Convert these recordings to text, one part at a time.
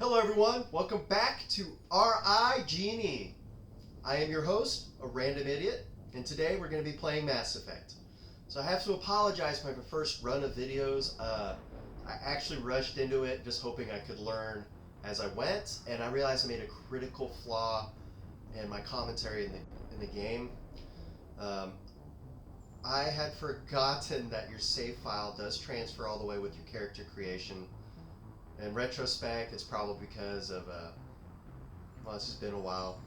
Hello everyone, welcome back to RIGE. I am your host, a random idiot, and today we're going to be playing Mass Effect. So I have to apologize for my first run of videos. I actually rushed into it just hoping I could learn as I went, and I realized I made a critical flaw in my commentary in the game. I had forgotten that your save file does transfer all the way with your character creation. In retrospect, it's probably because of, well, it's just been a while.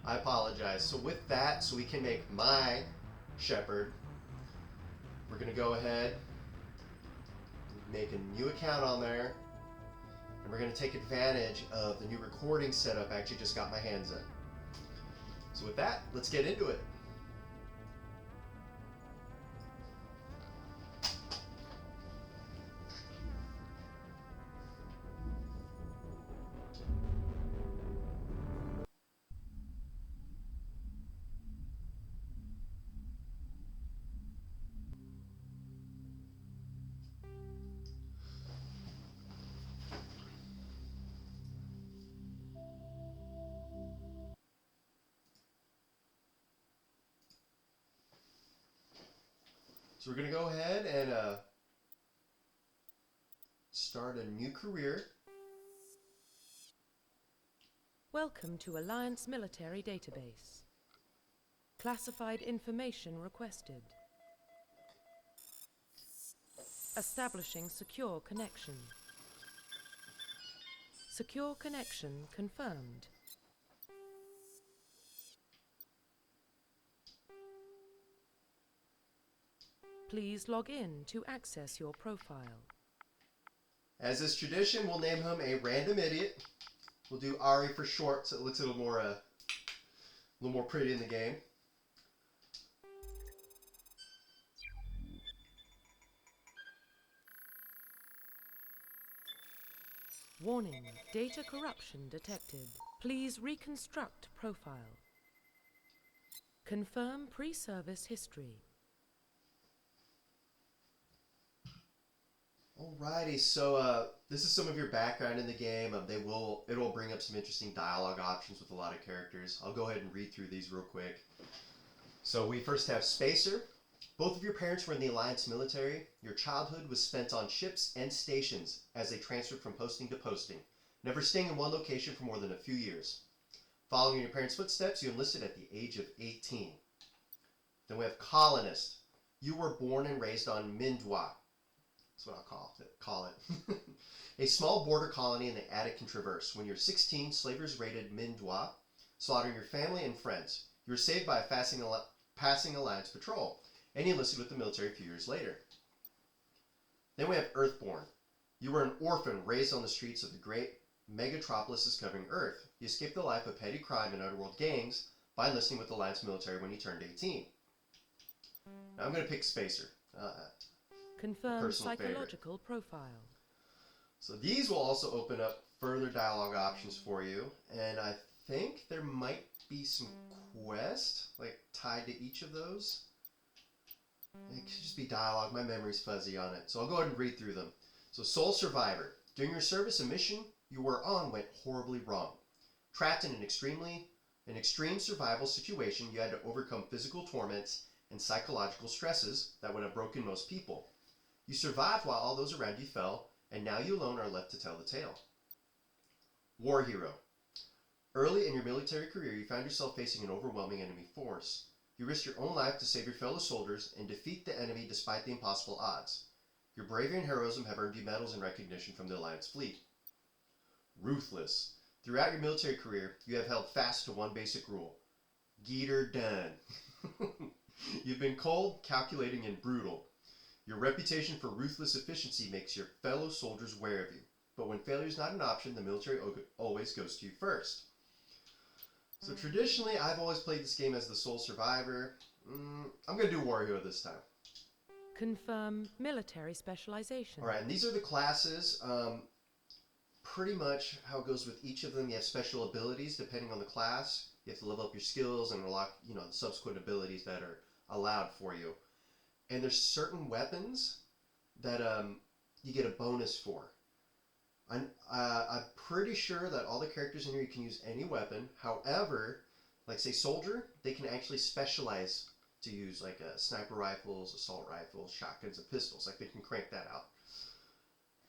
I apologize. So with that, so we can make my Shepherd, we're going to go ahead, make a new account on there, and we're going to take advantage of the new recording setup I actually just got my hands in. So with that, let's get into it. So we're going to go ahead and start a new career. Welcome to Alliance Military Database. Classified information requested. Establishing secure connection. Secure connection confirmed. Please log in to access your profile. As is tradition, we'll name him a random idiot. We'll do Ari for short, so it looks a little more pretty in the game. Warning, data corruption detected. Please reconstruct profile. Confirm pre-service history. Alrighty, so this is some of your background in the game. It will bring up some interesting dialogue options with a lot of characters. I'll go ahead and read through these real quick. So we first have Spacer. Both of your parents were in the Alliance military. Your childhood was spent on ships and stations as they transferred from posting to posting, never staying in one location for more than a few years. Following in your parents' footsteps, you enlisted at the age of 18. Then we have Colonist. You were born and raised on Mindwa. That's what I'll call it. A small border colony in the Attic Traverse. When you're 16, slavers raided Mindwa, slaughtering your family and friends. You were saved by a passing Alliance patrol, and you enlisted with the military a few years later. Then we have Earthborn. You were an orphan raised on the streets of the great megatropolises covering Earth. You escaped the life of petty crime and underworld gangs by enlisting with the Alliance military when you turned 18. Now I'm going to pick Spacer. Confirm psychological profile. So these will also open up further dialogue options for you, and I think there might be some quests tied to each of those. It could just be dialogue. My memory's fuzzy on it, so I'll go ahead and read through them. So Sole Survivor. During your service, a mission you were on went horribly wrong. Trapped in an extreme survival situation, you had to overcome physical torments and psychological stresses that would have broken most people. You survived while all those around you fell, and now you alone are left to tell the tale. War Hero. Early in your military career, you found yourself facing an overwhelming enemy force. You risked your own life to save your fellow soldiers and defeat the enemy despite the impossible odds. Your bravery and heroism have earned you medals and recognition from the Alliance fleet. Ruthless. Throughout your military career, you have held fast to one basic rule. Get her done. You've been cold, calculating, and brutal. Your reputation for ruthless efficiency makes your fellow soldiers wary of you. But when failure is not an option, the military always goes to you first. So traditionally, I've always played this game as the sole survivor. I'm going to do War Hero this time. Confirm military specialization. Alright, and these are the classes. Pretty much how it goes with each of them. You have special abilities depending on the class. You have to level up your skills and unlock, the subsequent abilities that are allowed for you. And there's certain weapons that you get a bonus for. I'm pretty sure that all the characters in here, you can use any weapon. However, like say soldier, they can actually specialize to use like sniper rifles, assault rifles, shotguns, and pistols. Like they can crank that out.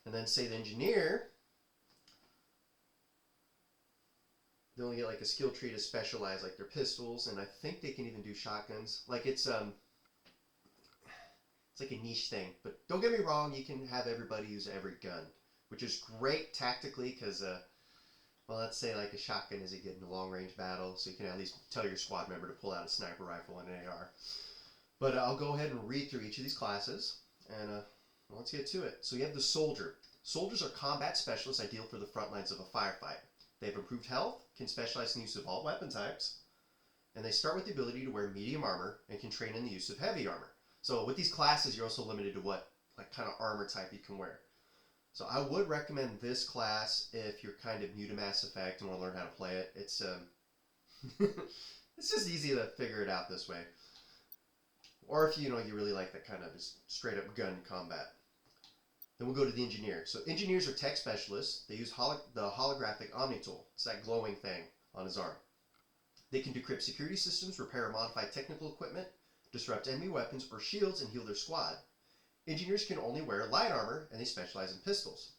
And then say the engineer, they only get like a skill tree to specialize like their pistols, and I think they can even do shotguns. Like it's like a niche thing. But don't get me wrong, you can have everybody use every gun, which is great tactically because, well, let's say like a shotgun is a good in a long-range battle, so you can at least tell your squad member to pull out a sniper rifle and an AR. But I'll go ahead and read through each of these classes, and let's get to it. So you have the soldier. Soldiers are combat specialists ideal for the front lines of a firefight. They have improved health, can specialize in the use of all weapon types, and they start with the ability to wear medium armor and can train in the use of heavy armor. So with these classes, you're also limited to what like kind of armor type you can wear. So I would recommend this class if you're kind of new to Mass Effect and want to learn how to play it. It's it's just easy to figure it out this way. Or if you really like that kind of just straight up gun combat. Then we'll go to the engineer. So engineers are tech specialists. They use the holographic Omni tool. It's that glowing thing on his arm. They can decrypt security systems, repair or modify technical equipment, disrupt enemy weapons or shields, and heal their squad. Engineers can only wear light armor, and they specialize in pistols.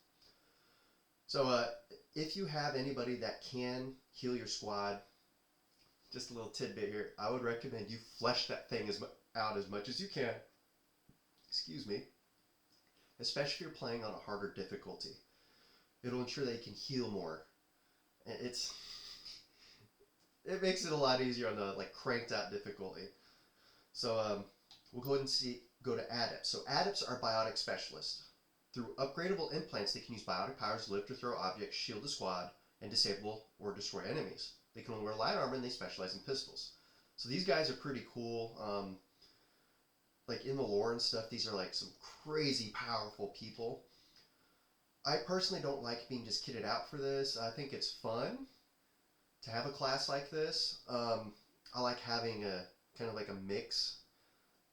So if you have anybody that can heal your squad, just a little tidbit here, I would recommend you flesh that thing out as much as you can. Excuse me. Especially if you're playing on a harder difficulty. It'll ensure that you can heal more. It makes it a lot easier on the cranked out difficulty. So we'll go ahead and go to adepts. So adepts are biotic specialists. Through upgradable implants, they can use biotic powers to lift or throw objects, shield the squad, and disable or destroy enemies. They can only wear light armor, and they specialize in pistols. So these guys are pretty cool. Like in the lore and stuff, these are like some crazy powerful people. I personally don't like being just kitted out for this. I think it's fun to have a class like this. I like having a kind of like a mix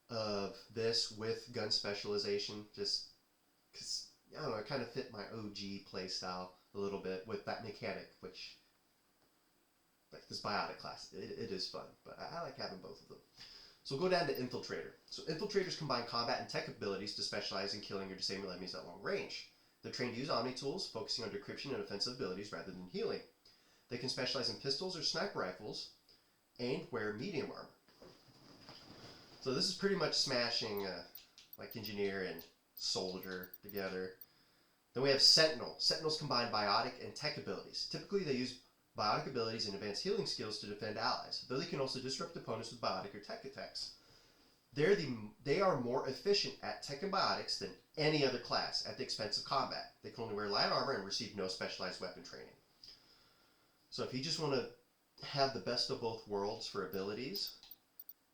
of this with gun specialization, just because, I don't know, it kind of fit my OG playstyle a little bit with that mechanic, which, like this biotic class, it is fun, but I like having both of them. So we'll go down to Infiltrator. So Infiltrators combine combat and tech abilities to specialize in killing or disabling enemies at long range. They're trained to use Omni tools, focusing on decryption and offensive abilities rather than healing. They can specialize in pistols or sniper rifles, and wear medium armor. So this is pretty much smashing like engineer and soldier together. Then we have Sentinel. Sentinels combine biotic and tech abilities. Typically they use biotic abilities and advanced healing skills to defend allies, though they can also disrupt opponents with biotic or tech attacks. They are more efficient at tech and biotics than any other class at the expense of combat. They can only wear light armor and receive no specialized weapon training. So if you just want to have the best of both worlds for abilities,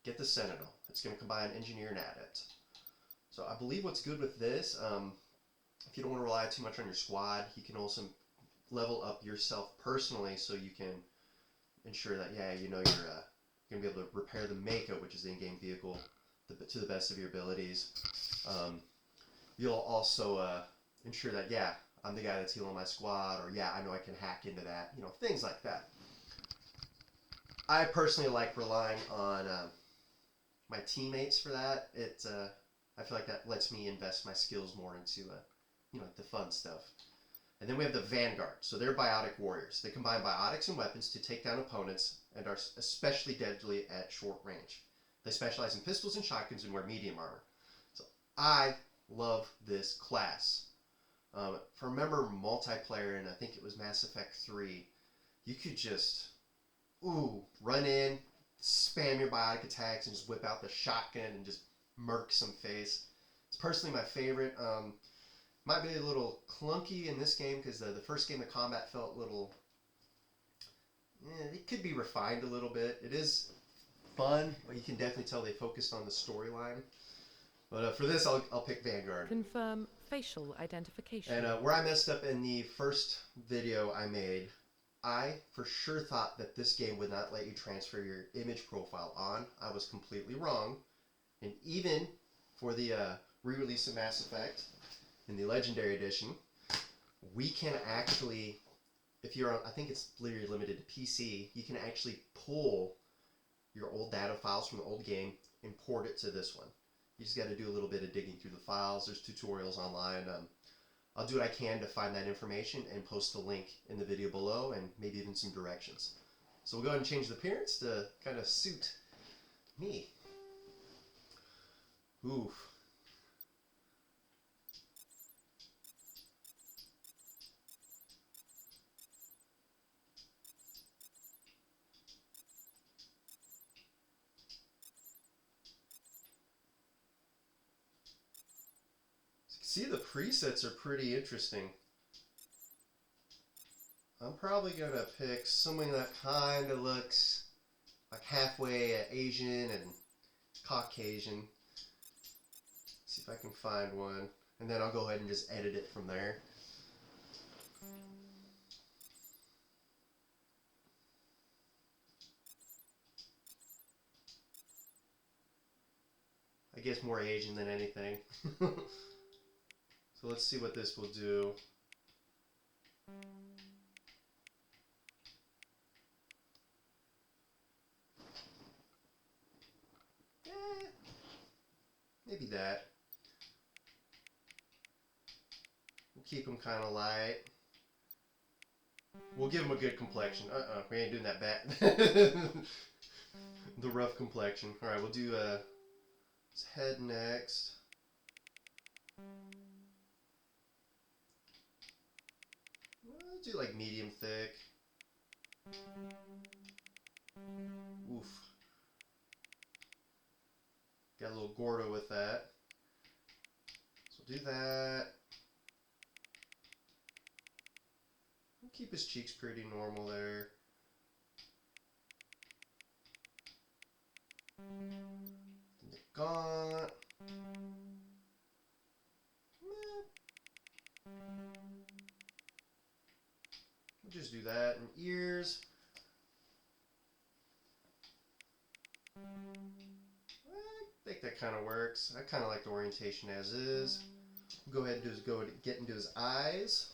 get the Sentinel. It's going to combine engineer and adept. So I believe what's good with this, if you don't want to rely too much on your squad, you can also level up yourself personally so you can ensure that, you're going to be able to repair the Mako, which is the in-game vehicle, to the best of your abilities. You'll also ensure that, I'm the guy that's healing my squad, or I know I can hack into that, things like that. I personally like relying on my teammates for that. I feel like that lets me invest my skills more into the fun stuff. And then we have the Vanguard. So they're biotic warriors. They combine biotics and weapons to take down opponents and are especially deadly at short range. They specialize in pistols and shotguns and wear medium armor. So I love this class. If I remember multiplayer, and I think it was Mass Effect 3, you could just run in, spam your biotic attacks, and just whip out the shotgun and just murk some face. It's personally my favorite. Might be a little clunky in this game because the first game of combat felt a little... it could be refined a little bit. It is fun, but you can definitely tell they focused on the storyline. But for this, I'll pick Vanguard. Confirm facial identification. And where I messed up in the first video I made, I for sure thought that this game would not let you transfer your image profile on. I was completely wrong. And even for the re-release of Mass Effect in the Legendary Edition, we can actually if you're on, I think it's literally limited to PC, you can actually pull your old data files from the old game, import it to this one. You just got to do a little bit of digging through the files. There's tutorials online. I'll do what I can to find that information and post the link in the video below and maybe even some directions. So we'll go ahead and change the appearance to kind of suit me. Oof. See, the presets are pretty interesting. I'm probably going to pick something that kind of looks like halfway Asian and Caucasian. See if I can find one. And then I'll go ahead and just edit it from there. I guess more Asian than anything. So let's see what this will do. Maybe that. We'll keep them kind of light. We'll give them a good complexion. We ain't doing that bad. The rough complexion. Alright, we'll do his head next. We'll do like medium thick. Oof. Got a little Gordo with that. So we'll do that. We'll keep his cheeks pretty normal there. The gaunt. We'll just do that. And ears. I think that kind of works. I kind of like the orientation as is. We'll go ahead and get into his eyes.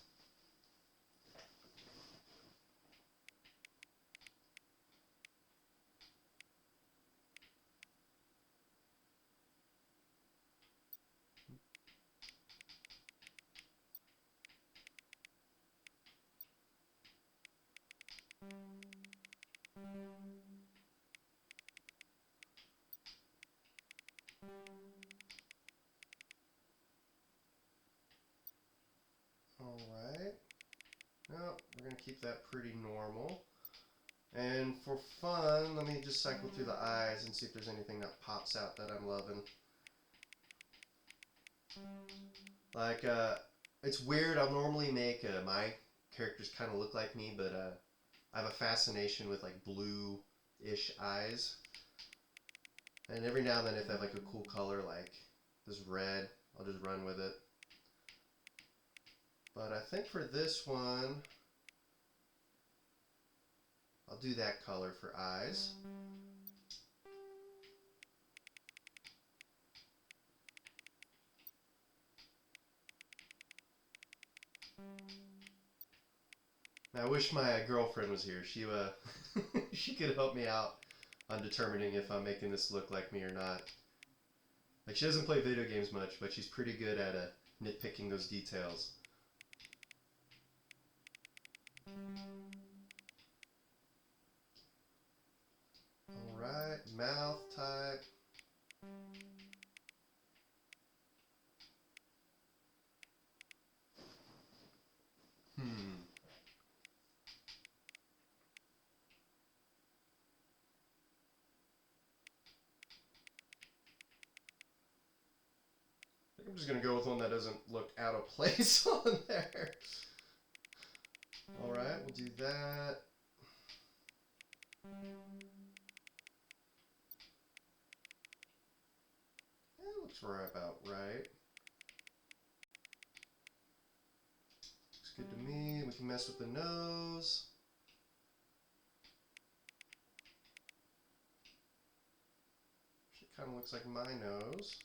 Alright. Well, we're going to keep that pretty normal. And for fun, let me just cycle through the eyes and see if there's anything that pops out that I'm loving. Like, it's weird. I'll normally make my characters kind of look like me, but I have a fascination with like blue-ish eyes. And every now and then if I have like a cool color like this red, I'll just run with it. But I think for this one, I'll do that color for eyes. Now, I wish my girlfriend was here. She she could help me out on determining if I'm making this look like me or not. Like, she doesn't play video games much, but she's pretty good at nitpicking those details. Alright, mouth type. I'm just going to go with one that doesn't look out of place on there. Alright, we'll do that. That looks right about right. Looks good to me. We can mess with the nose. She kind of looks like my nose.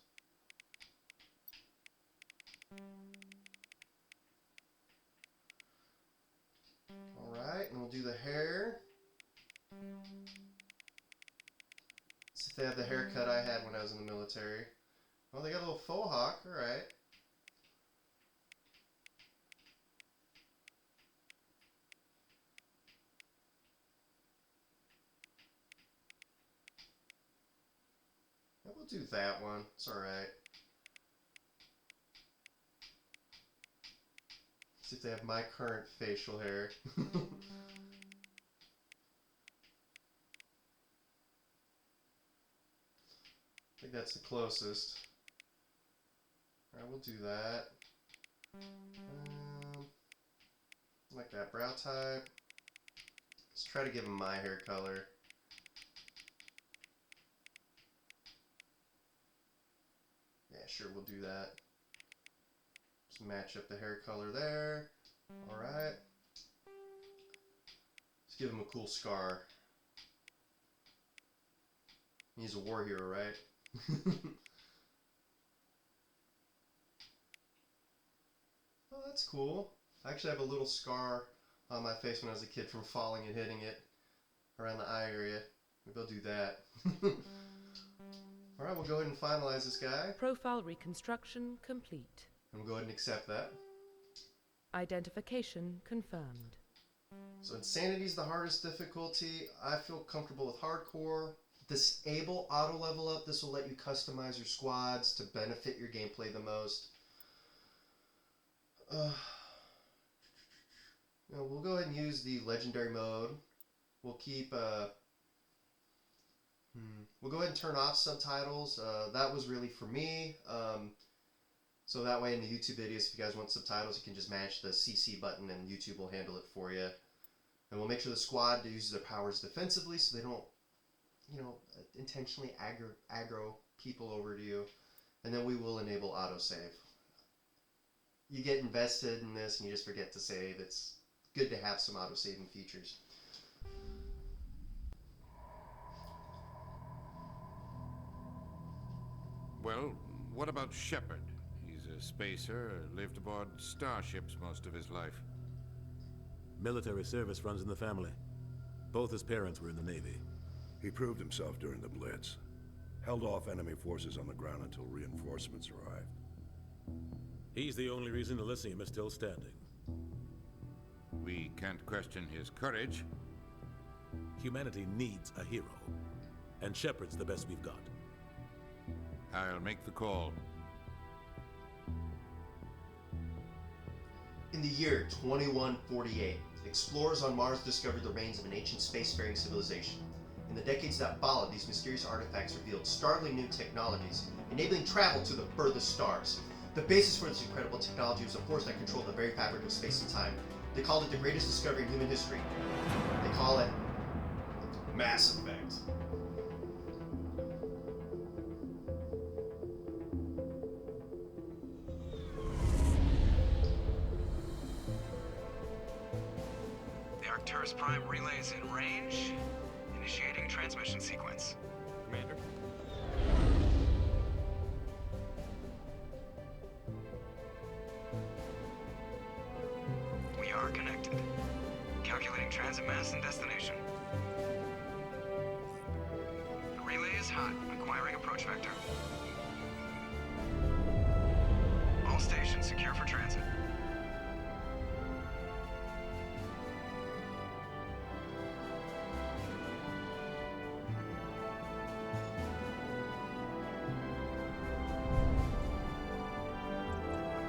we'll do the hair. See if they have the haircut I had when I was in the military. Oh, they got a little faux hawk. Alright. We'll do that one. It's alright. See if they have my current facial hair. I think that's the closest. Alright, we'll do that. Like that brow type. Let's try to give him my hair color. Yeah, sure, we'll do that. Just match up the hair color there. Alright. Let's give him a cool scar. He's a war hero, right? Oh, that's cool. I actually have a little scar on my face when I was a kid from falling and hitting it around the eye area. Maybe I'll do that. Alright, we'll go ahead and finalize this guy. Profile reconstruction complete. And we'll go ahead and accept that. Identification confirmed. So Insanity is the hardest difficulty. I feel comfortable with hardcore. Disable auto level up. This will let you customize your squads to benefit your gameplay the most. We'll go ahead and use the legendary mode. We'll keep we'll go ahead and turn off subtitles. That was really for me. So that way in the YouTube videos, if you guys want subtitles, you can just mash the CC button and YouTube will handle it for you. And we'll make sure the squad uses their powers defensively so they don't, intentionally aggro people over to you. And then we will enable autosave. You get invested in this and you just forget to save. It's good to have some auto-saving features. Well, what about Shepard? He's a spacer, lived aboard starships most of his life. Military service runs in the family. Both his parents were in the Navy. He proved himself during the Blitz. Held off enemy forces on the ground until reinforcements arrived. He's the only reason Elysium is still standing. We can't question his courage. Humanity needs a hero. And Shepard's the best we've got. I'll make the call. In the year 2148, explorers on Mars discovered the remains of an ancient spacefaring civilization. In the decades that followed, these mysterious artifacts revealed startling new technologies, enabling travel to the furthest stars. The basis for this incredible technology was a force that controlled the very fabric of space and time. They called it the greatest discovery in human history. They call it Mass Effect. The Arcturus Prime relay is in range. Initiating transmission sequence. Commander? We are connected. Calculating transit mass and destination. The relay is hot. Acquiring approach vector. All stations secure for transit.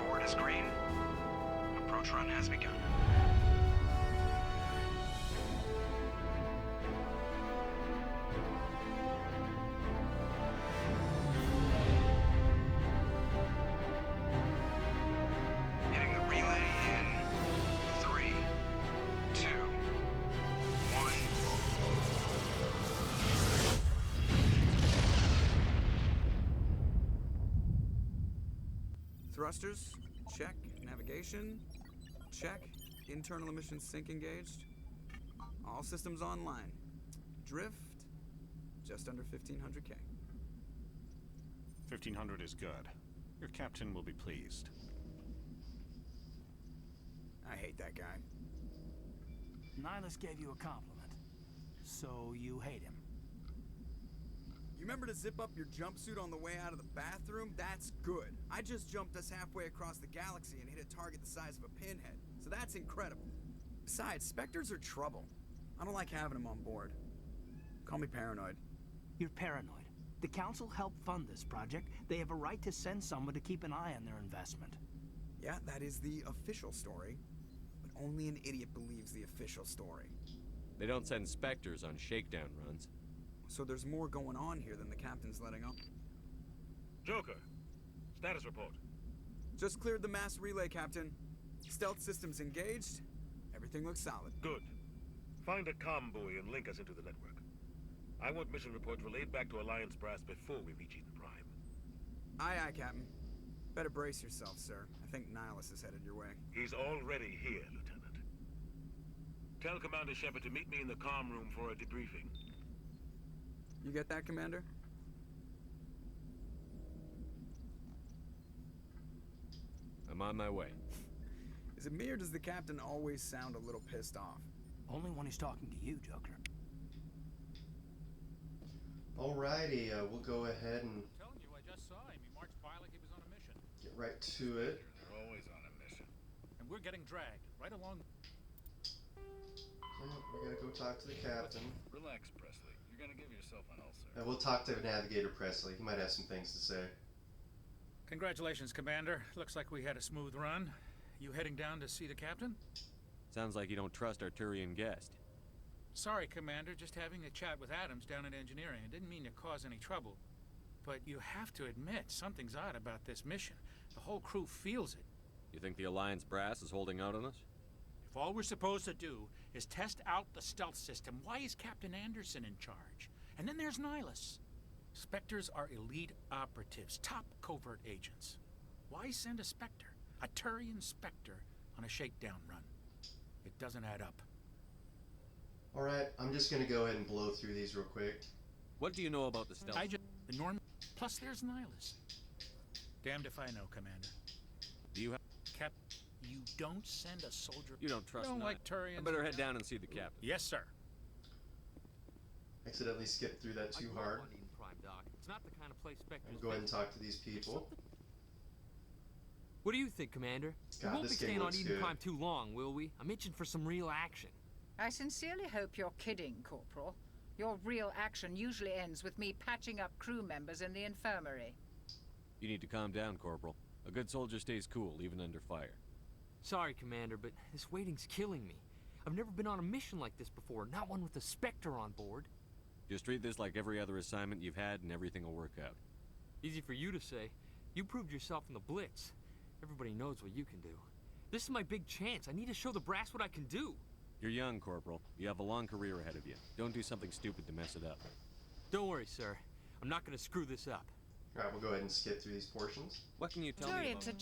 Board is green. Approach run has begun. Hitting the relay in 3, 2, 1. Thrusters, check. Navigation, check. Internal emissions sync engaged. All systems online. Drift, just under 1500K. 1500 is good. Your captain will be pleased. I hate that guy. Nihilus gave you a compliment. So you hate him. You remember to zip up your jumpsuit on the way out of the bathroom? That's good. I just jumped us halfway across the galaxy and hit a target the size of a pinhead. So that's incredible. Besides, Spectres are trouble. I don't like having them on board. Call me paranoid. You're paranoid. The Council helped fund this project. They have a right to send someone to keep an eye on their investment. Yeah, that is the official story. But only an idiot believes the official story. They don't send Spectres on shakedown runs. So there's more going on here than the captain's letting on. Joker, status report. Just cleared the mass relay, Captain. Stealth systems engaged. Everything looks solid. Good. Find a comm buoy and link us into the network. I want mission reports relayed back to Alliance brass before we reach Eden Prime. Aye, aye, Captain. Better brace yourself, sir. I think Nihilus is headed your way. He's already here, Lieutenant. Tell Commander Shepard to meet me in the comm room for a debriefing. You get that, Commander? I'm on my way. Is it me or does the captain always sound a little pissed off? Only when he's talking to you, Joker. Alrighty, we'll go ahead and I'm telling you, I just saw him. He marched by like he was on a mission. get right to it. They're always on a mission. And we're getting dragged right along. Yeah, we gotta go talk to the captain. Relax, Presley. You're gonna give yourself an ulcer. And we'll talk to Navigator Presley. He might have some things to say. Congratulations, Commander. Looks like we had a smooth run. You heading down to see the captain? Sounds like you don't trust our Turian guest. Sorry, Commander. Just having a chat with Adams down in engineering. I didn't mean to cause any trouble. But you have to admit, something's odd about this mission. The whole crew feels it. You think the Alliance brass is holding out on us? If all we're supposed to do is test out the stealth system, why is Captain Anderson in charge? And then there's Nihilus. Spectres are elite operatives, top covert agents. Why send a Spectre, a Turian Spectre, on a shakedown run? It doesn't add up. Alright, I'm just gonna go ahead and blow through these real quick. What do you know about the stealth? The norm. Plus, there's Nihilus. Damned if I know, Commander. Do you have... Cap, you don't send a soldier. You don't trust Don't Nihilus. like Turians. I better head down and see the captain. Yes, sir. Accidentally skipped through that too hard. It's not the kind of place Spectres Go ahead and talk to these people. What do you think, Commander? We God, won't be this game staying on looks Eden good. Prime too long, will we? I'm itching for some real action. I sincerely hope you're kidding, Corporal. Your real action usually ends with me patching up crew members in the infirmary. You need to calm down, Corporal. A good soldier stays cool, even under fire. Sorry, Commander, but this waiting's killing me. I've never been on a mission like this before, not one with a Spectre on board. Just treat this like every other assignment you've had and everything will work out. Easy for you to say. You proved yourself in the Blitz. Everybody knows what you can do. This is my big chance. I need to show the brass what I can do. You're young, Corporal. You have a long career ahead of you. Don't do something stupid to mess it up. Don't worry, sir. I'm not going to screw this up. Alright, we'll go ahead and skip through these portions. What can you tell me about him?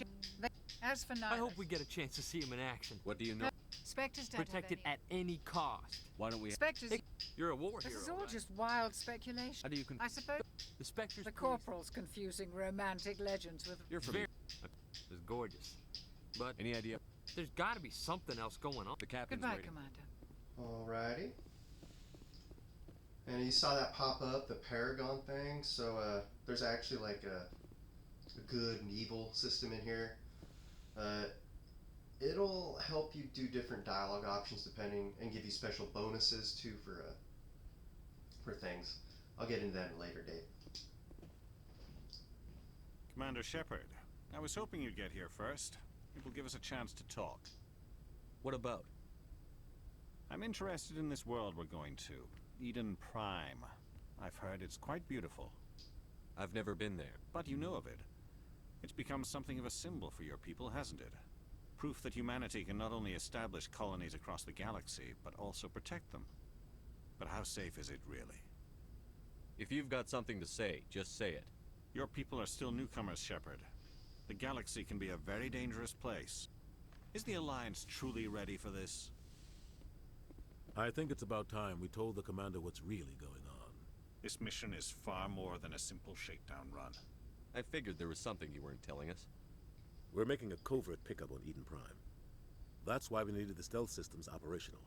As for Nihilus, I hope we get a chance to see him in action. What do you know? Spectres don't Protect it have any... at any cost. Why don't we... Spectres... You're a war This hero, is all right? just wild speculation. How do you I suppose The Spectre's the Corporal's confusing romantic legends with... You're from... It's gorgeous. But Any idea? there's got to be something else going on. The captain's Goodbye, waiting. Commander. Alrighty. And you saw that pop up, the Paragon thing. So there's actually like a good and evil system in here. It'll help you do different dialogue options depending, and give you special bonuses too for things. I'll get into that at a later date. Commander Shepard, I was hoping you'd get here first. It will give us a chance to talk. What about? I'm interested in this world we're going to. Eden Prime. I've heard it's quite beautiful. I've never been there. But you know of it. It's become something of a symbol for your people, hasn't it? Proof that humanity can not only establish colonies across the galaxy, but also protect them. But how safe is it really? If you've got something to say, just say it. Your people are still newcomers, Shepard. The galaxy can be a very dangerous place. Is the Alliance truly ready for this? I think it's about time we told the commander what's really going on. This mission is far more than a simple shakedown run. I figured there was something you weren't telling us. We're making a covert pickup on Eden Prime. That's why we needed the stealth systems operational.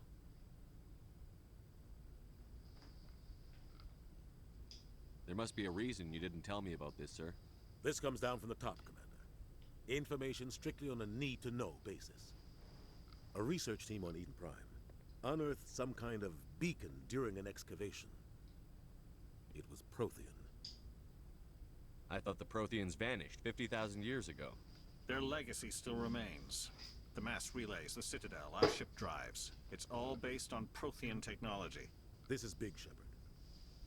There must be a reason you didn't tell me about this, sir. This comes down from the top, Commander. Information strictly on a need-to-know basis. A research team on Eden Prime unearthed some kind of beacon during an excavation. It was Prothean. I thought the Protheans vanished 50,000 years ago. Their legacy still remains. The mass relays, the Citadel, our ship drives. It's all based on Prothean technology. This is big, Shepard.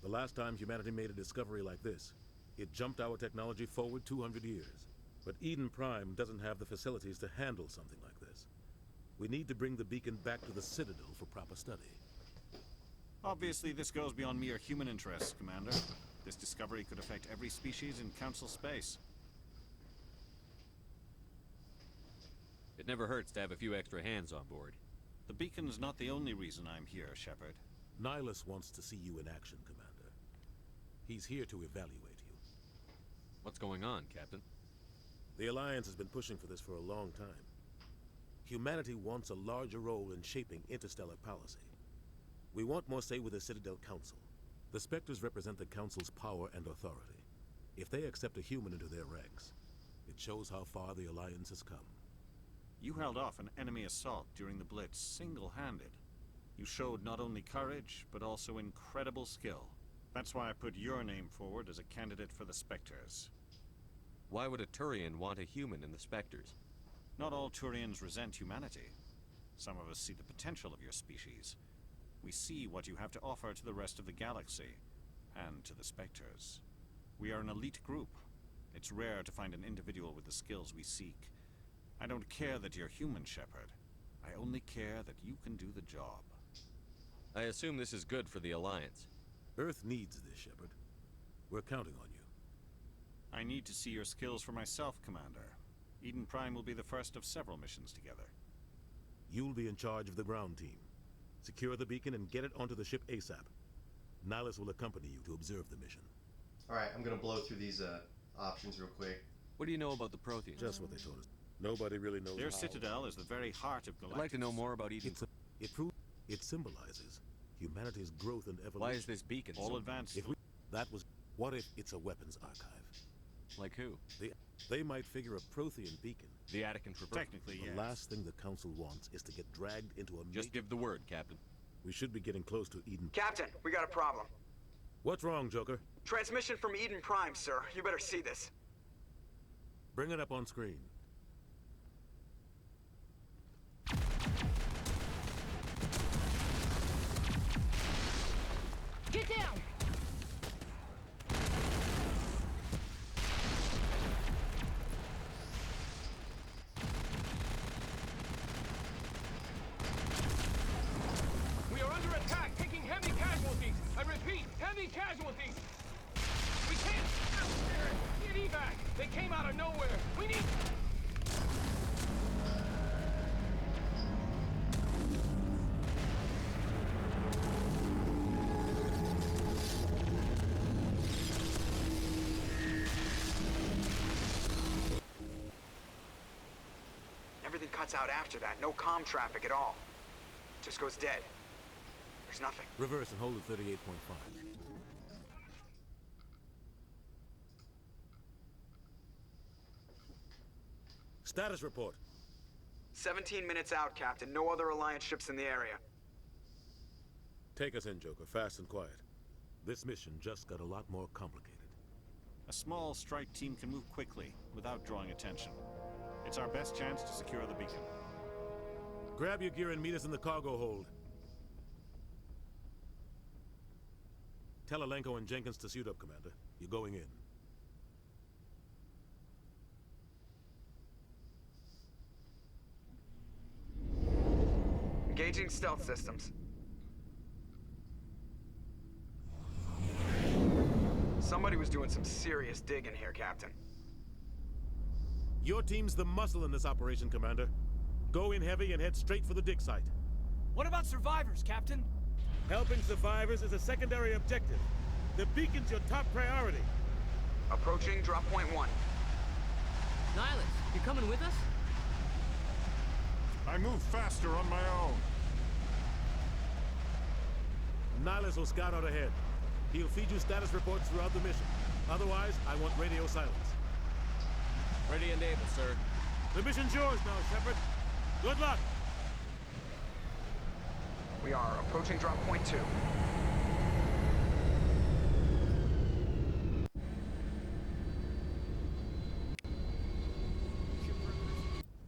The last time humanity made a discovery like this, it jumped our technology forward 200 years. But Eden Prime doesn't have the facilities to handle something like this. We need to bring the beacon back to the Citadel for proper study. Obviously, this goes beyond mere human interests, Commander. This discovery could affect every species in Council space. It never hurts to have a few extra hands on board. The beacon's not the only reason I'm here, Shepard. Nihilus wants to see you in action, Commander. He's here to evaluate you. What's going on, Captain? The Alliance has been pushing for this for a long time. Humanity wants a larger role in shaping interstellar policy. We want more say with the Citadel Council. The Spectres represent the Council's power and authority. If they accept a human into their ranks, it shows how far the Alliance has come. You held off an enemy assault during the Blitz single-handed. You showed not only courage, but also incredible skill. That's why I put your name forward as a candidate for the Spectres. Why would a Turian want a human in the Spectres? Not all Turians resent humanity. Some of us see the potential of your species. We see what you have to offer to the rest of the galaxy, and to the Spectres. We are an elite group. It's rare to find an individual with the skills we seek. I don't care that you're human, Shepard. I only care that you can do the job. I assume this is good for the Alliance. Earth needs this, Shepard. We're counting on you. I need to see your skills for myself, Commander. Eden Prime will be the first of several missions together. You'll be in charge of the ground team. Secure the beacon and get it onto the ship ASAP. Nihilus will accompany you to observe the mission. Alright, I'm gonna blow through these options real quick. What do you know about the Protheans? Just what they told us. Nobody really knows Their how. Citadel is the very heart of Galactus. I'd like to know more about Eden. It symbolizes humanity's growth and evolution. Why is this beacon all so advanced? What if it's a weapons archive? Like who? They might figure a Prothean beacon. The Attican Traverse. Technically, yes. The last thing the Council wants is to get dragged into a Just give the word, Captain. We should be getting close to Eden. Captain, we got a problem. What's wrong, Joker? Transmission from Eden Prime, sir. You better see this. Bring it up on screen. Get down! We are under attack, taking heavy casualties. I repeat, heavy casualties. We can't. Get evac. They came out of nowhere. We need. Everything cuts out after that. No comm traffic at all. Just goes dead. There's nothing. Reverse and hold at 38.5. Status report. 17 minutes out, Captain. No other Alliance ships in the area. Take us in, Joker, fast and quiet. This mission just got a lot more complicated. A small strike team can move quickly, without drawing attention. It's our best chance to secure the beacon. Grab your gear and meet us in the cargo hold. Tell Alenko and Jenkins to suit up, Commander. You're going in. Engaging stealth systems. Somebody was doing some serious digging here, Captain. Your team's the muscle in this operation, Commander. Go in heavy and head straight for the dig site. What about survivors, Captain? Helping survivors is a secondary objective. The beacon's your top priority. Approaching drop point 1. Nihilus, you coming with us? I move faster on my own. Nihilus will scout out ahead. He'll feed you status reports throughout the mission. Otherwise, I want radio silence. Ready and able, sir. The mission's yours now, Shepard. Good luck! We are approaching drop point 2.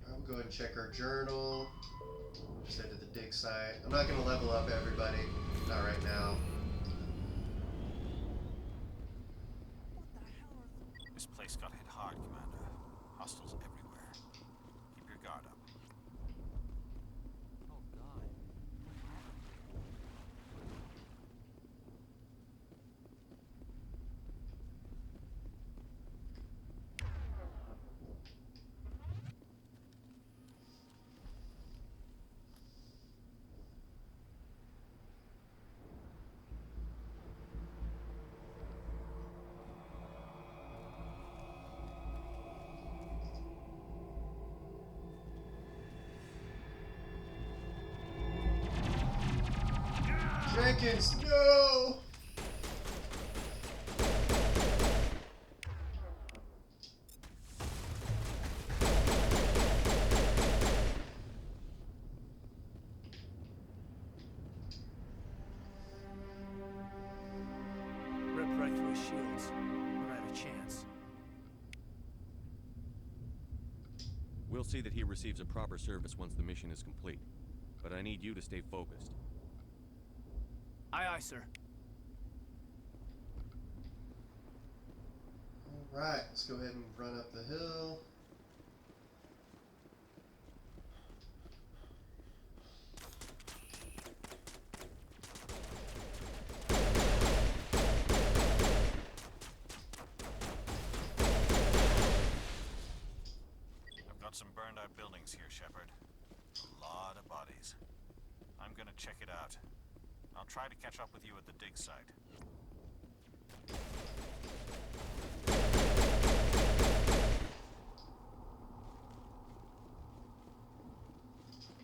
I'll go ahead and check our journal. Just head to the dig site. I'm not going to level up everybody. Not right now. This place got hit hard, Commander. Hostiles everywhere. Keep your guard up. Oh, God. Jenkins, no! Rip right through his shields. We're out of chance. We'll see that he receives a proper service once the mission is complete. But I need you to stay focused. Aye, aye, sir. Alright, let's go ahead and run up the hill. I've got some burned out buildings here, Shepard. A lot of bodies. I'm gonna check it out. I'll try to catch up with you at the dig site.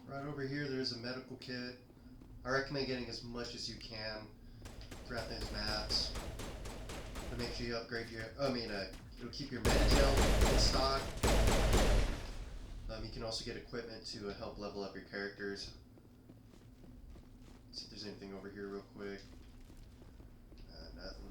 Right over here, there's a medical kit. I recommend getting as much as you can throughout these maps. But make sure you upgrade your. It'll keep your metagel in stock. You can also get equipment to help level up your characters. See if there's anything over here real quick. Nothing.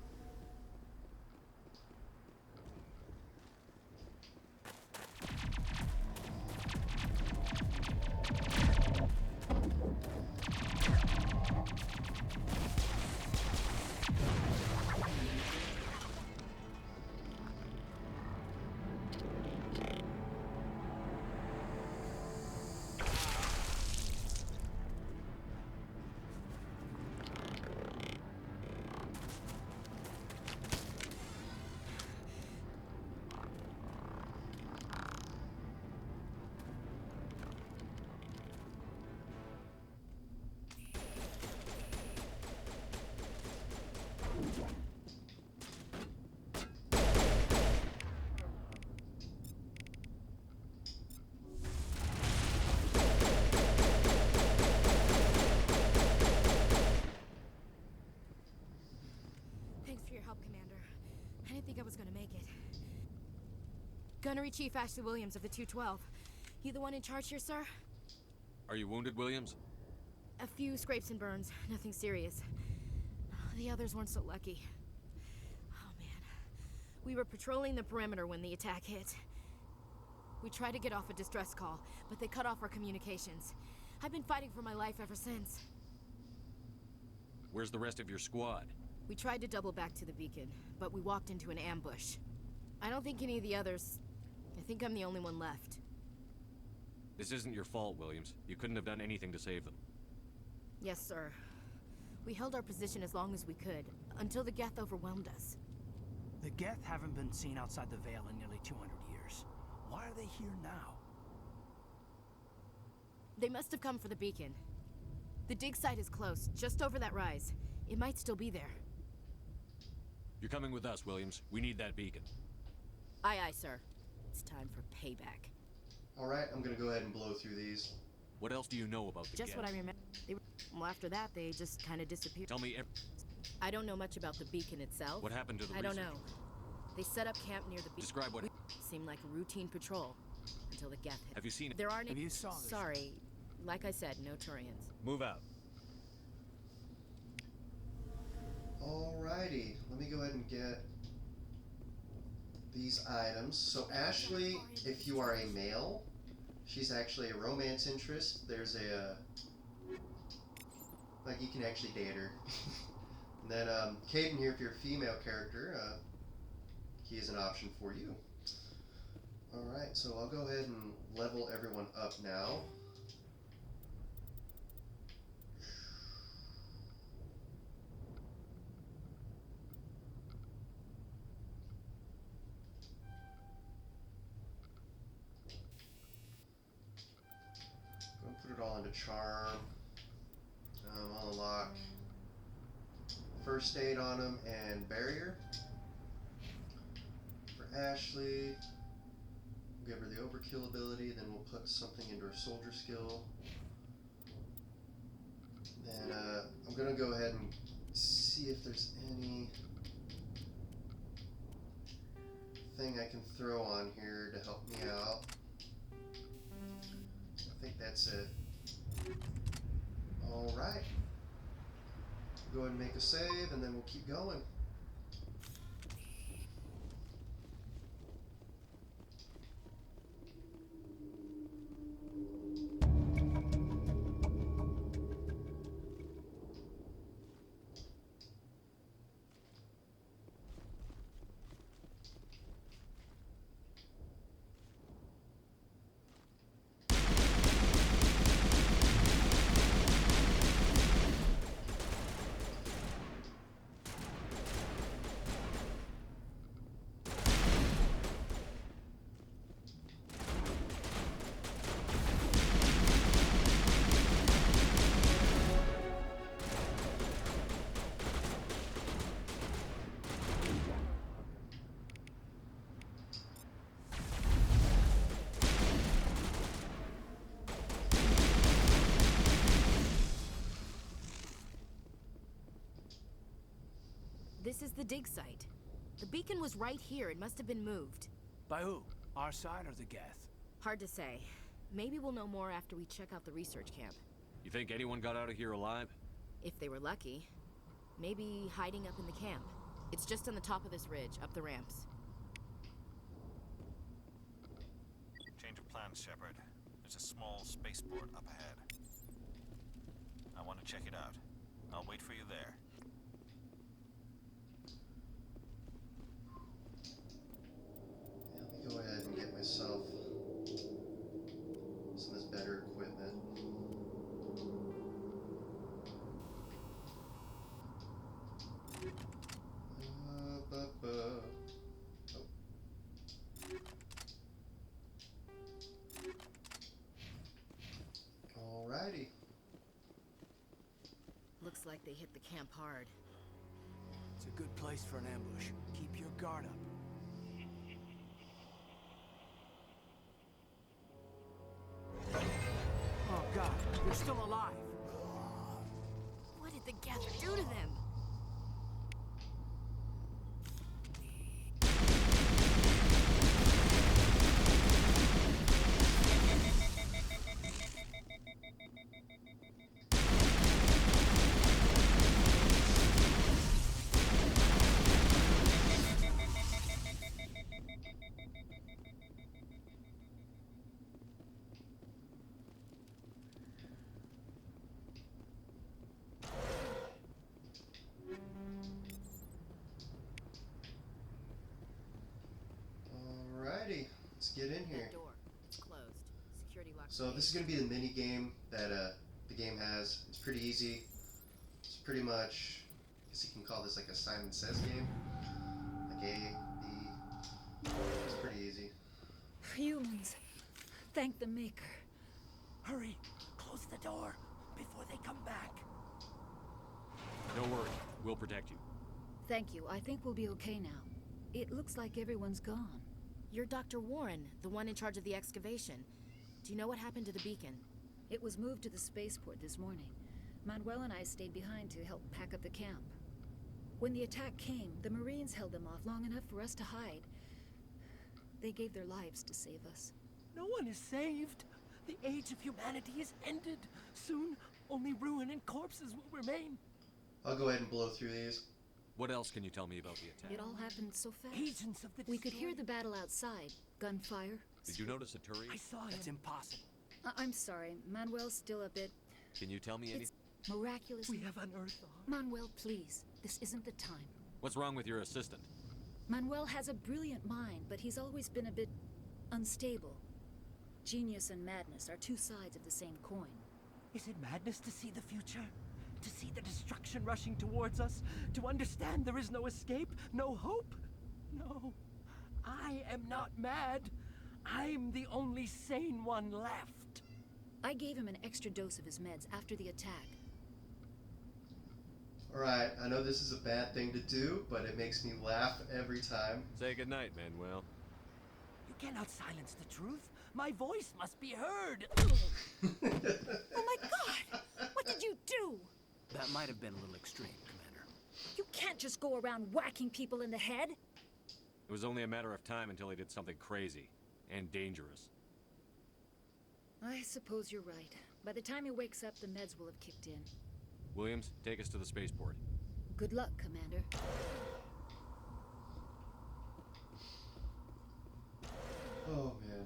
Thanks for your help, Commander. I didn't think I was gonna make it. Gunnery Chief Ashley Williams of the 212. You the one in charge here, sir? Are you wounded, Williams? A few scrapes and burns, nothing serious. The others weren't so lucky. Oh man. We were patrolling the perimeter when the attack hit. We tried to get off a distress call, but they cut off our communications. I've been fighting for my life ever since. Where's the rest of your squad? We tried to double back to the beacon, but we walked into an ambush. I don't think any of the others... I think I'm the only one left. This isn't your fault, Williams. You couldn't have done anything to save them. Yes, sir. We held our position as long as we could, until the Geth overwhelmed us. The Geth haven't been seen outside the Veil in nearly 200 years. Why are they here now? They must have come for the beacon. The dig site is close, just over that rise. It might still be there. You're coming with us, Williams. We need that beacon. Aye, aye, sir. It's time for payback. Alright, I'm gonna go ahead and blow through these. What else do you know about the Just Geth? what I remember. Well, after that, they just kind of disappeared. Tell me I don't know much about the beacon itself. What happened to the I don't research? know. They set up camp near the beacon. Describe what... Seemed like a routine patrol until the geth hit. Have you seen it? There aren't Have any... you saw this? Sorry. Like I said, no Turians. Move out. Alrighty, let me go ahead and get these items. So Ashley, if you are a male, she's actually a romance interest. There's a, like you can actually date her. And then Caden here, if you're a female character, he is an option for you. Alright, so I'll go ahead and level everyone up now. Put it all into charm. I'll unlock first aid on him and barrier. For Ashley, we'll give her the overkill ability, then we'll put something into her soldier skill. Then I'm gonna go ahead and see if there's any thing I can throw on here to help me out. I think that's it. Alright. Go ahead and make a save, and then we'll keep going. This is the dig site. The beacon was right here. It must have been moved. By who? Our side or the geth? Hard to say. Maybe we'll know more after we check out the research camp. You think anyone got out of here alive? If they were lucky. Maybe hiding up in the camp. It's just on the top of this ridge, up the ramps. Change of plans, Shepard. There's a small spaceport up ahead. I want to check it out. I'll wait for you there. Let me go ahead and get myself some of this better equipment. Alrighty. Looks like they hit the camp hard. It's a good place for an ambush. Keep your guard up. Oh God, you're still alive. What did the geth do to them? Alrighty, let's get in here. That door. It's closed. Security locked. So this is going to be the mini game that the game has. It's pretty easy. It's pretty much, I guess you can call this like a Simon Says game. Like A, B. It's pretty easy. Humans, thank the Maker. Hurry, close the door before they come back. Don't worry, we'll protect you. Thank you. I think we'll be okay now. It looks like everyone's gone. You're Dr. Warren, the one in charge of the excavation. Do you know what happened to the beacon? It was moved to the spaceport this morning. Manuel and I stayed behind to help pack up the camp. When the attack came, the Marines held them off long enough for us to hide. They gave their lives to save us. No one is saved. The age of humanity is ended. Soon, only ruin and corpses will remain. I'll go ahead and blow through these. What else can you tell me about the attack? It all happened so fast. Agents of the We could hear the battle outside. Gunfire. Did you notice a Turi? I saw him. That's impossible. I'm sorry. Manuel's still a bit... Can you tell me anything? It's miraculous. We have unearthed... Manuel, please. This isn't the time. What's wrong with your assistant? Manuel has a brilliant mind, but he's always been a bit unstable. Genius and madness are two sides of the same coin. Is it madness to see the future? To see the destruction rushing towards us? To understand there is no escape? No hope? No. I am not mad. I'm the only sane one left. I gave him an extra dose of his meds after the attack. Alright, I know this is a bad thing to do, but it makes me laugh every time. Say goodnight, Manuel. You cannot silence the truth. My voice must be heard. Oh my god! What did you do? That might have been a little extreme, Commander. You can't just go around whacking people in the head. It was only a matter of time until he did something crazy and dangerous. I suppose you're right. By the time he wakes up, the meds will have kicked in. Williams, take us to the spaceport. Good luck, Commander. Oh, man.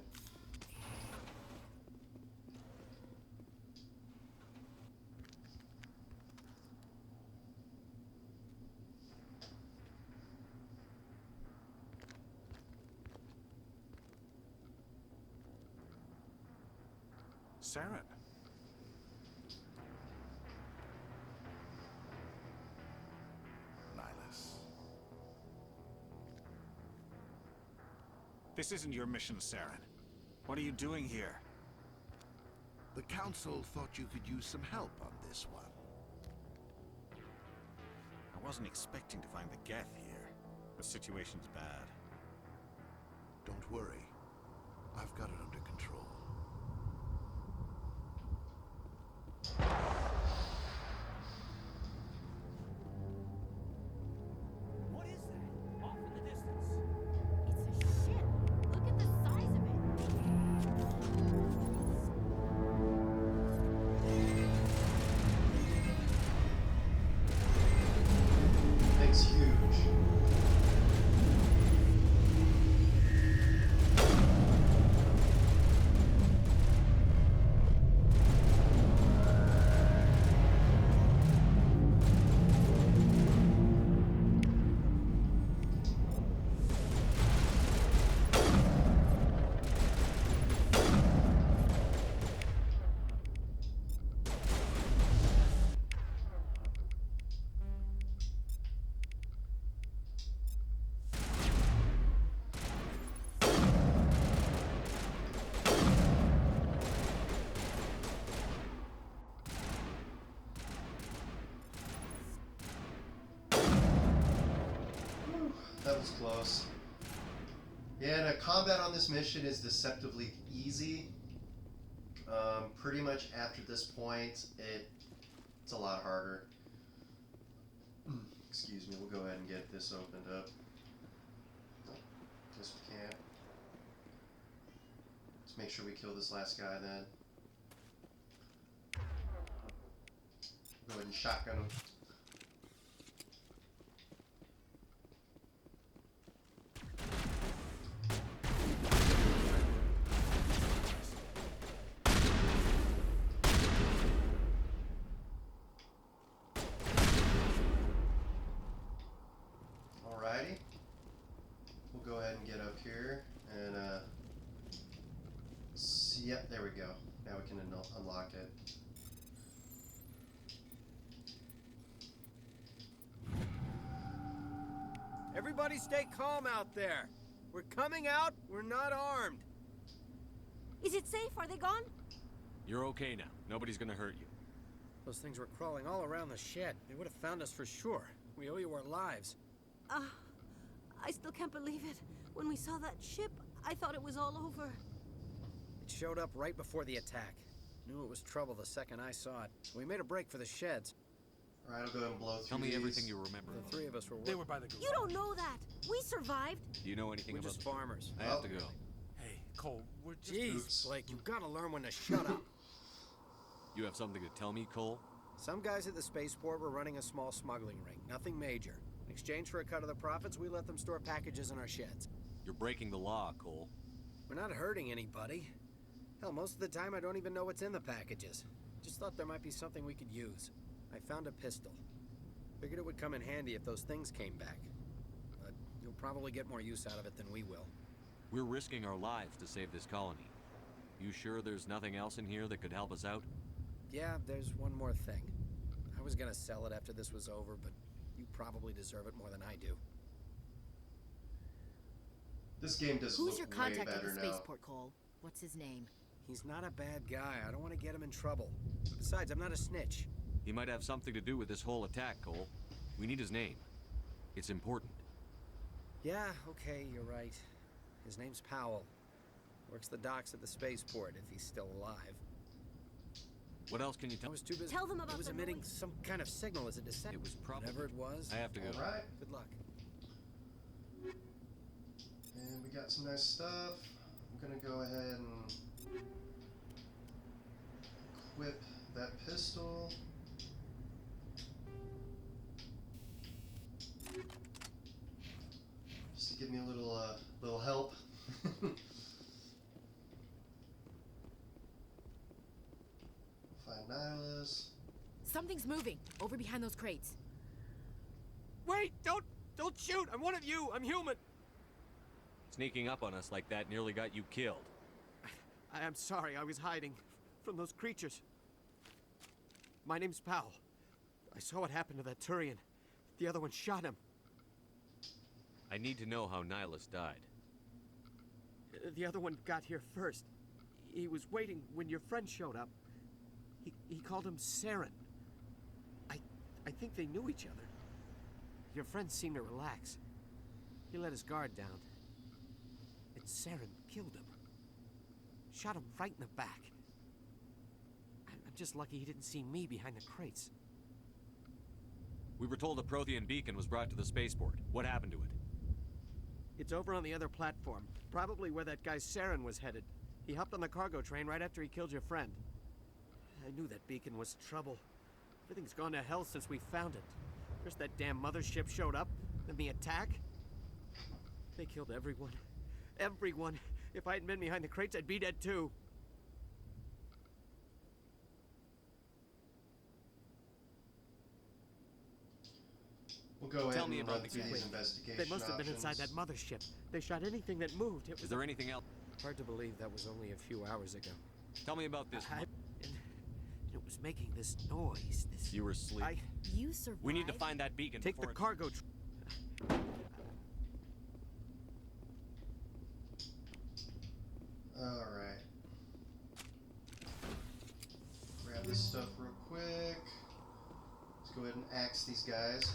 Saren. Nihilus. This isn't your mission, Saren. What are you doing here? The Council thought you could use some help on this one. I wasn't expecting to find the Geth here. The situation's bad. Don't worry. I've got it under control. What is that? Off in the distance. It's a ship. Look at the size of it. Thing's huge. That was close. Yeah, and combat on this mission is deceptively easy. Pretty much after this point, it's a lot harder. Excuse me, we'll go ahead and get this opened up. Guess we can't. Let's make sure we kill this last guy then. Go ahead and shotgun him. Alrighty. We'll go ahead and get up here and see. Yep, there we go. Now we can unlock it. Everybody stay calm out there. We're coming out, we're not armed. Is it safe? Are they gone? You're okay now. Nobody's gonna hurt you. Those things were crawling all around the shed. They would have found us for sure. We owe you our lives. I still can't believe it. When we saw that ship, I thought it was all over. It showed up right before the attack. Knew it was trouble the second I saw it. We made a break for the sheds. Alright, I'll go ahead and blow through Tell me these. everything you remember. The three of us were. They were by the garage. You don't know that. We survived. Do you know anything We're about just farmers. I have to go. Hey, Cole, we're just... Jeez, Blake, you've got to learn when to shut up. You have something to tell me, Cole? Some guys at the spaceport were running a small smuggling ring. Nothing major. In exchange for a cut of the profits, we let them store packages in our sheds. You're breaking the law, Cole. We're not hurting anybody. Hell, most of the time I don't even know what's in the packages. Just thought there might be something we could use. I found a pistol. Figured it would come in handy if those things came back. But you'll probably get more use out of it than we will. We're risking our lives to save this colony. You sure there's nothing else in here that could help us out? Yeah, there's one more thing. I was gonna sell it after this was over, but you probably deserve it more than I do. This game does Who's look your way contact at better the now. spaceport, Cole? What's his name? He's not a bad guy. I don't want to get him in trouble. Besides, I'm not a snitch. He might have something to do with this whole attack, Cole. We need his name. It's important. Yeah, okay, you're right. His name's Powell. Works the docks at the spaceport, if he's still alive. What else can you I tell? was too busy. Tell them about It was the emitting noise. some kind of signal as a descent. It was probably... Whatever it was. I have to go. Alright. Good luck. And we got some nice stuff. I'm gonna go ahead and equip that pistol. Just to give me a little help. Find Nihilus. Something's moving over behind those crates. Wait! Don't shoot! I'm one of you! I'm human! Sneaking up on us like that nearly got you killed. I am sorry, I was hiding from those creatures. My name's Powell. I saw what happened to that Turian. The other one shot him. I need to know how Nihilus died. The other one got here first. He was waiting when your friend showed up. He called him Saren. I think they knew each other. Your friend seemed to relax. He let his guard down. And Saren killed him. Shot him right in the back. I'm just lucky he didn't see me behind the crates. We were told a Prothean beacon was brought to the spaceport. What happened to it? It's over on the other platform. Probably where that guy Saren was headed. He hopped on the cargo train right after he killed your friend. I knew that beacon was trouble. Everything's gone to hell since we found it. First that damn mothership showed up, then the attack. They killed everyone. Everyone. If I hadn't been behind the crates, I'd be dead too. We'll go ahead Tell me and about run the through these They investigation must have been inside options. that mothership. They shot anything that moved. It was Is there anything else? Hard to believe that was only a few hours ago. Tell me about this. and it was making this noise. This. You were asleep. You survived. We need to find that beacon Take the before cargo. Alright. Grab this stuff real quick. Let's go ahead and axe these guys.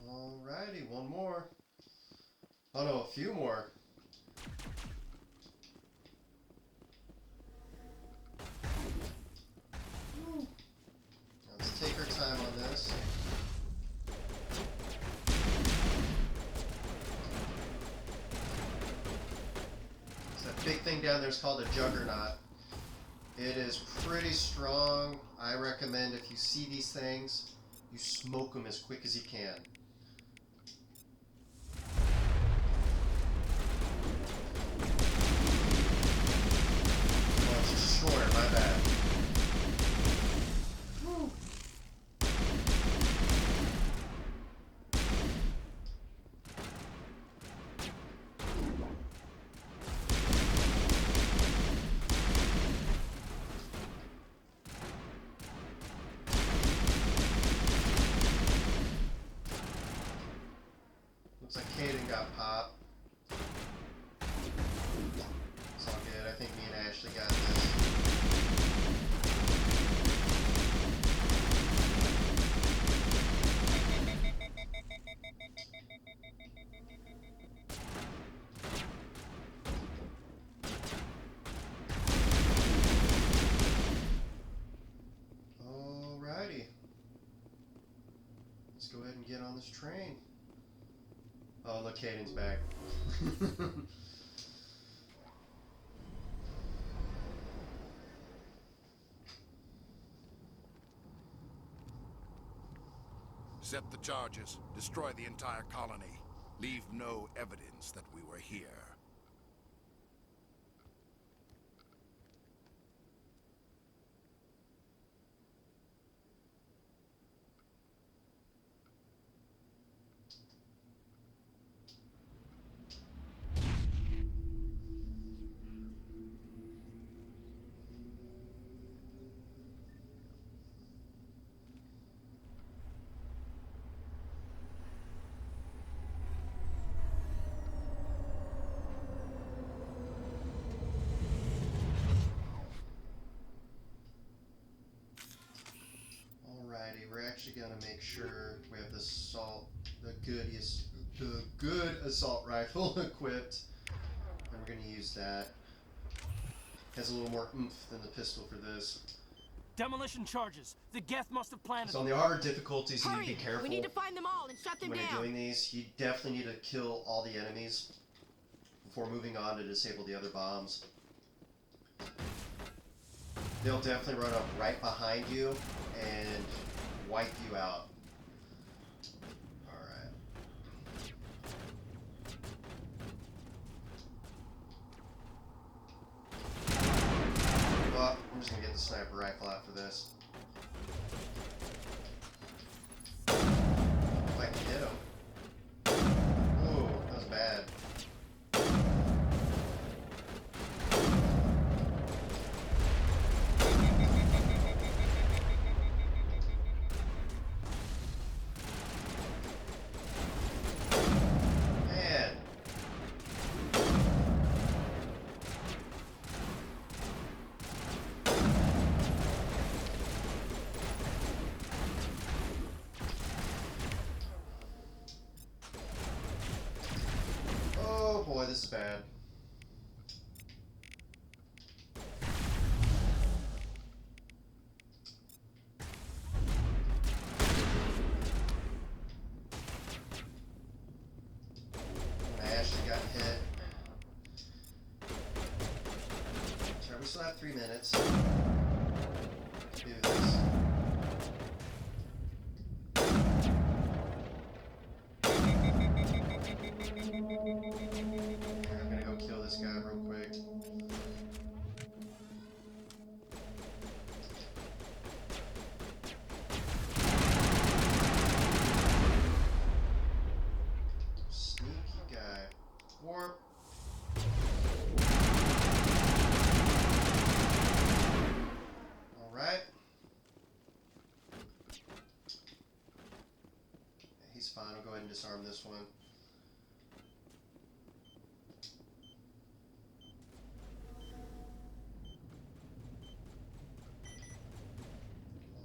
Alrighty, one more. Oh no, a few more. Now let's take our time on this. So that big thing down there is called a Juggernaut. It is pretty strong. I recommend if you see these things, you smoke them as quick as you can. Oh, it's a destroyer, my bad. Woo. Looks like Caden got popped. It's all good. I think me and Ashley got this. on this train. Oh, look, Caden's back. Set the charges. Destroy the entire colony. Leave no evidence that we were here. We're actually gonna make sure we have the good assault rifle equipped, and we're gonna use that. Has a little more oomph than the pistol for this. Demolition charges. The Geth must have planted. So on the harder difficulties, you need to be careful. We need to find them all and shut them when down. you're doing these. You definitely need to kill all the enemies before moving on to disable the other bombs. They'll definitely run up right behind you and wipe you out. Alright. Well, I'm just gonna get the sniper rifle out for this. If I can hit him. Ooh, that was bad. Boy, this is bad. Ashley got hit. Sorry, we still have 3 minutes. Let's do this. I'm gonna go kill this guy real quick. Sneaky guy. Warp. Alright. He's fine. I'll go ahead and disarm this one.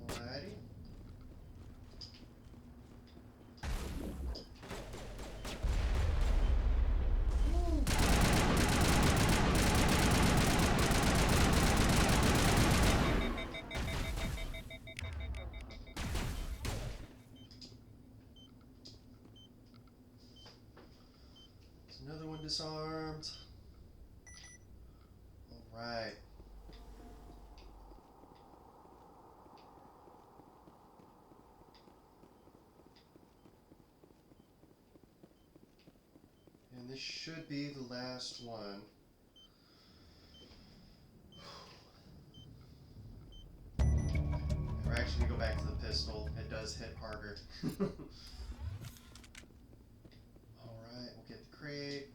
Alrighty. There's another one disarmed. Alright. And this should be the last one. We're actually gonna go back to the pistol. It does hit harder. Alright, we'll get the crate.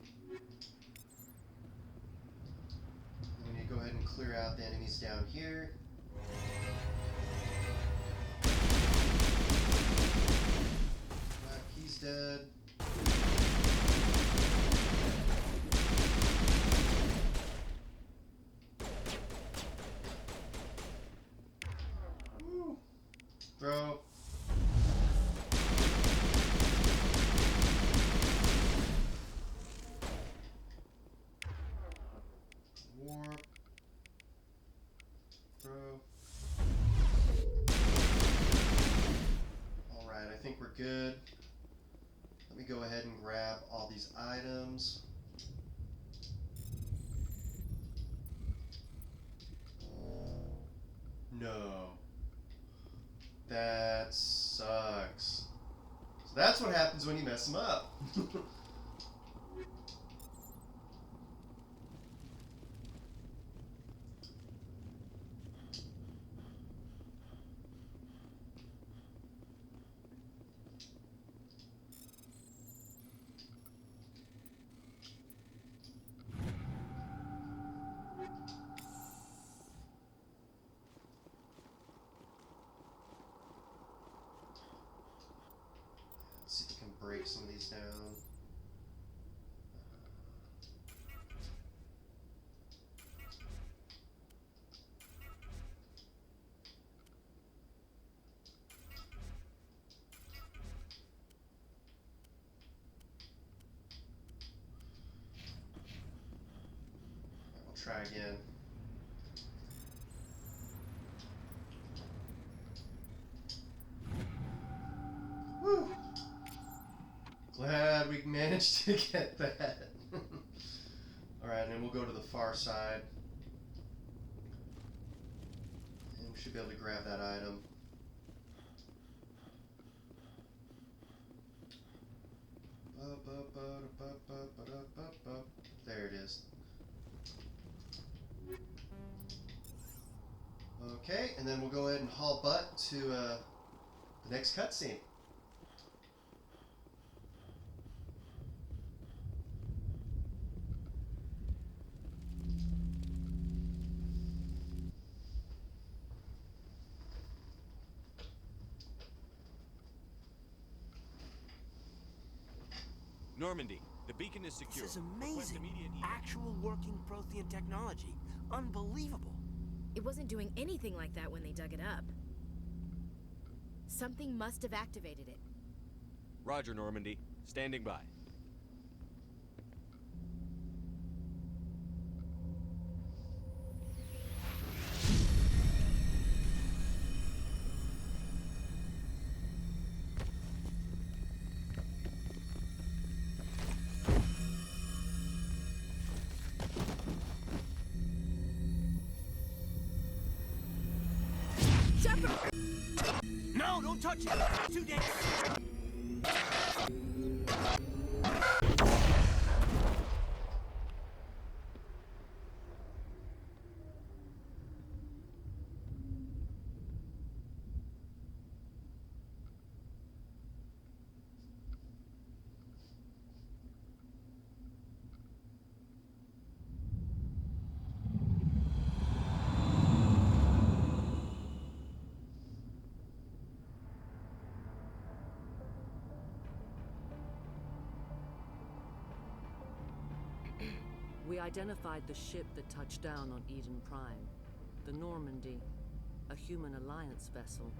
We need to go ahead and clear out the enemies down here. He's dead. Woo. Throw. Warp. Throw. Alright, I think we're good. no. That sucks. So that's what happens when you mess them up. See if we can break some of these down. We'll try again. Whew. Glad we managed to get that. Alright, and then we'll go to the far side. And we should be able to grab that item. There it is. Okay, and then we'll go ahead and haul butt to the next cutscene. Normandy, the beacon is secure. This is amazing. Actual working Prothean technology. Unbelievable. It wasn't doing anything like that when they dug it up. Something must have activated it. Roger, Normandy. Standing by. No, don't touch it! Too dangerous! We identified the ship that touched down on Eden Prime. The Normandy, a human alliance vessel.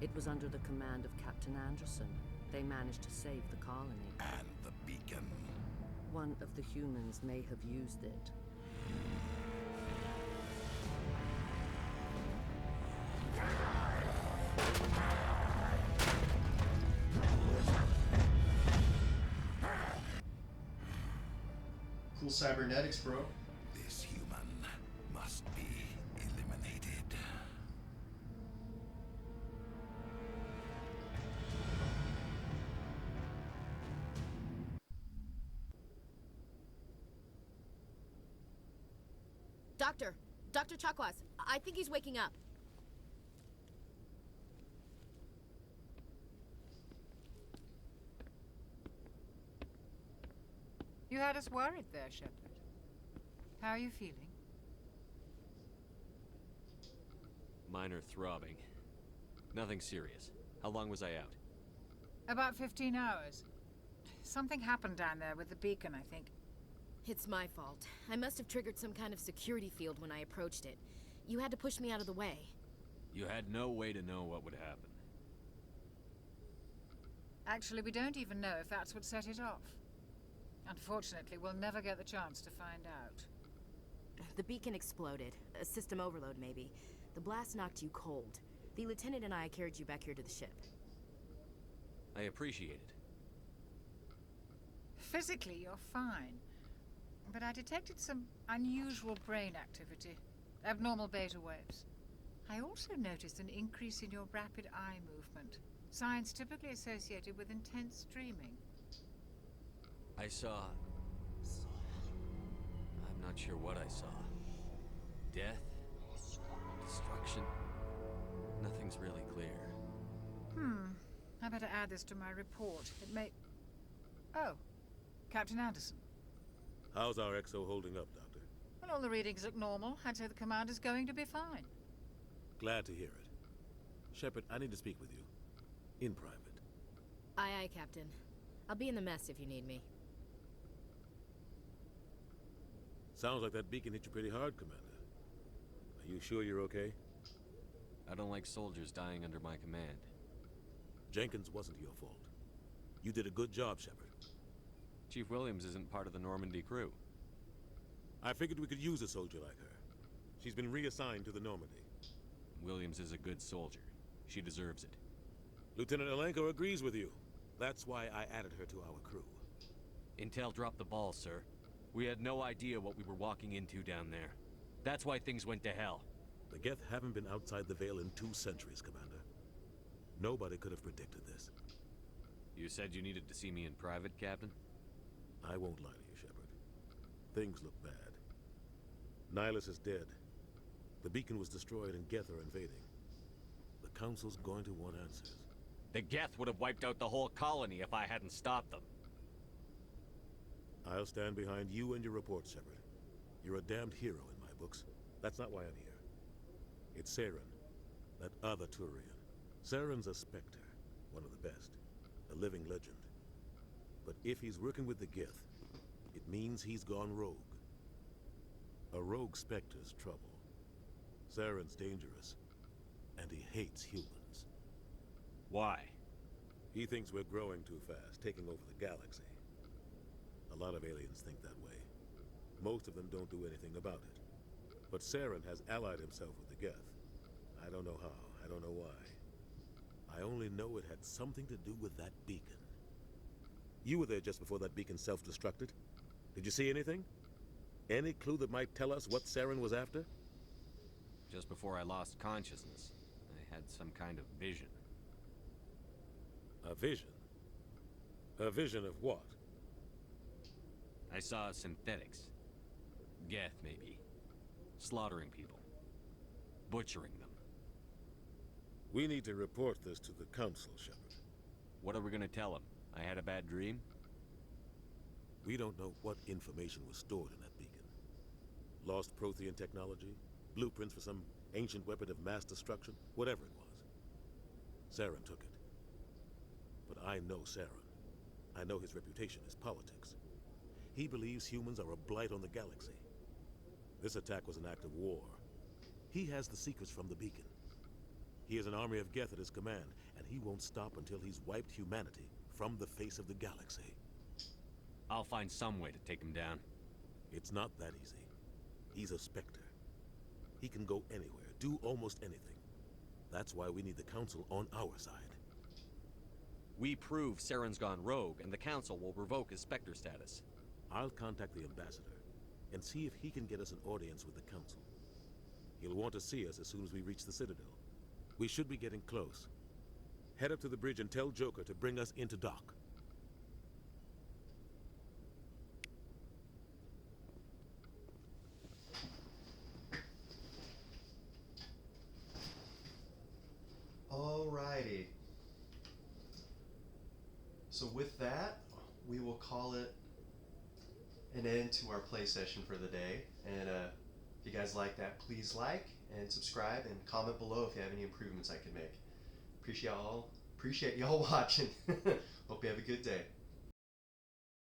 It was under the command of Captain Anderson. They managed to save the colony. And the beacon. One of the humans may have used it. Cool cybernetics, bro. This human must be eliminated. Dr. Chakwas, I think he's waking up. You had us worried there, Shepard. How are you feeling? Minor throbbing. Nothing serious. How long was I out? About 15 hours. Something happened down there with the beacon, I think. It's my fault. I must have triggered some kind of security field when I approached it. You had to push me out of the way. You had no way to know what would happen. Actually, we don't even know if that's what set it off. Unfortunately, we'll never get the chance to find out. The beacon exploded. A system overload, maybe. The blast knocked you cold. The lieutenant and I carried you back here to the ship. I appreciate it. Physically, you're fine. But I detected some unusual brain activity. Abnormal beta waves. I also noticed an increase in your rapid eye movement. Signs typically associated with intense dreaming. I saw... I'm not sure what I saw. Death? Destruction? Nothing's really clear. I better add this to my report. It may... Oh, Captain Anderson. How's our XO holding up, Doctor? Well, all the readings look normal. I'd say the commander's going to be fine. Glad to hear it. Shepard, I need to speak with you. In private. Aye, aye, Captain. I'll be in the mess if you need me. Sounds like that beacon hit you pretty hard, Commander. Are you sure you're okay? I don't like soldiers dying under my command. Jenkins wasn't your fault. You did a good job, Shepard. Chief Williams isn't part of the Normandy crew. I figured we could use a soldier like her. She's been reassigned to the Normandy. Williams is a good soldier. She deserves it. Lieutenant Alenko agrees with you. That's why I added her to our crew. Intel dropped the ball, sir. We had no idea what we were walking into down there. That's why things went to hell. The Geth haven't been outside the Veil in 2 centuries, Commander. Nobody could have predicted this. You said you needed to see me in private, Captain? I won't lie to you, Shepard. Things look bad. Nihilus is dead. The beacon was destroyed and Geth are invading. The Council's going to want answers. The Geth would have wiped out the whole colony if I hadn't stopped them. I'll stand behind you and your report, Shepard. You're a damned hero in my books. That's not why I'm here. It's Saren, that other Turian. Saren's a Spectre, one of the best. A living legend. But if he's working with the Geth, it means he's gone rogue. A rogue Spectre's trouble. Saren's dangerous, and he hates humans. Why? He thinks we're growing too fast, taking over the galaxy. A lot of aliens think that way. Most of them don't do anything about it. But Saren has allied himself with the Geth. I don't know how, I don't know why. I only know it had something to do with that beacon. You were there just before that beacon self-destructed. Did you see anything? Any clue that might tell us what Saren was after? Just before I lost consciousness, I had some kind of vision. A vision? A vision of what? I saw synthetics. Geth, maybe. Slaughtering people. Butchering them. We need to report this to the Council, Shepard. What are we gonna tell them? I had a bad dream? We don't know what information was stored in that beacon. Lost Prothean technology? Blueprints for some ancient weapon of mass destruction? Whatever it was. Saren took it. But I know Saren. I know his reputation is politics. He believes humans are a blight on the galaxy. This attack was an act of war. He has the secrets from the beacon. He has an army of Geth at his command, and he won't stop until he's wiped humanity from the face of the galaxy. I'll find some way to take him down. It's not that easy. He's a Spectre. He can go anywhere, do almost anything. That's why we need the Council on our side. We prove Saren's gone rogue, and the Council will revoke his Spectre status. I'll contact the Ambassador and see if he can get us an audience with the Council. He'll want to see us as soon as we reach the Citadel. We should be getting close. Head up to the bridge and tell Joker to bring us into dock. Alrighty. So with that, we will call it an end to our play session for the day. And if you guys like that, please like and subscribe and comment below if you have any improvements I can make. Appreciate y'all watching. Hope you have a good day.